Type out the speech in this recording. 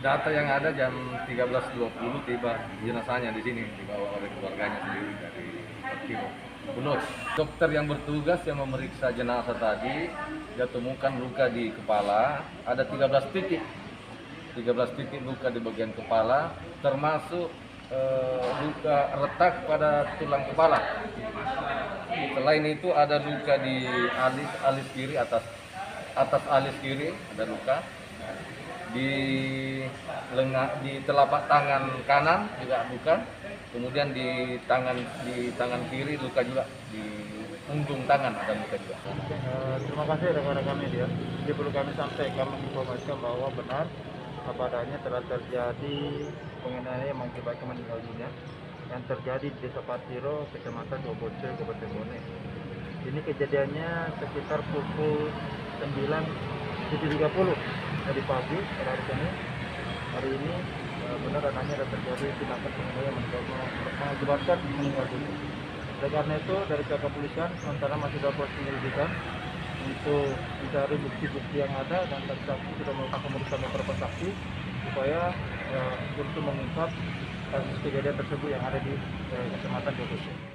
Data yang ada jam 13.20 tiba jenazahnya di sini dibawa oleh keluarganya sendiri dari Kilo Bunut. Dokter yang bertugas yang memeriksa jenazah tadi dia temukan luka di kepala ada 13 titik. 13 titik luka di bagian kepala termasuk luka retak pada tulang kepala. Selain itu ada luka di alis kiri atas alis kiri ada luka. Di telapak tangan kanan juga luka, kemudian di tangan kiri luka juga, di punggung tangan ada luka juga. Terima kasih rekan-rekan media. Jadi perlu kami sampaikan menginformasikan bahwa benar apa adanya telah terjadi penganiayaan yang mengakibatkan meninggal dunia yang terjadi di Desa Patiro, Kecamatan Doboce, Kabupaten Bone. Ini kejadiannya sekitar pukul 9.30 tadi pagi pada hari ini benar adanya ada terjadi tindakan penganiayaan yang mengakibatkan meninggal dunia. Oleh karena itu dari pihak kepolisian sementara masih dalam proses penyelidikan untuk mencari bukti-bukti yang ada dan saksi sudah melakukan pemeriksaan beberapa saksi supaya untuk mengungkap kasus kejadian tersebut yang ada di Kecamatan Doboce.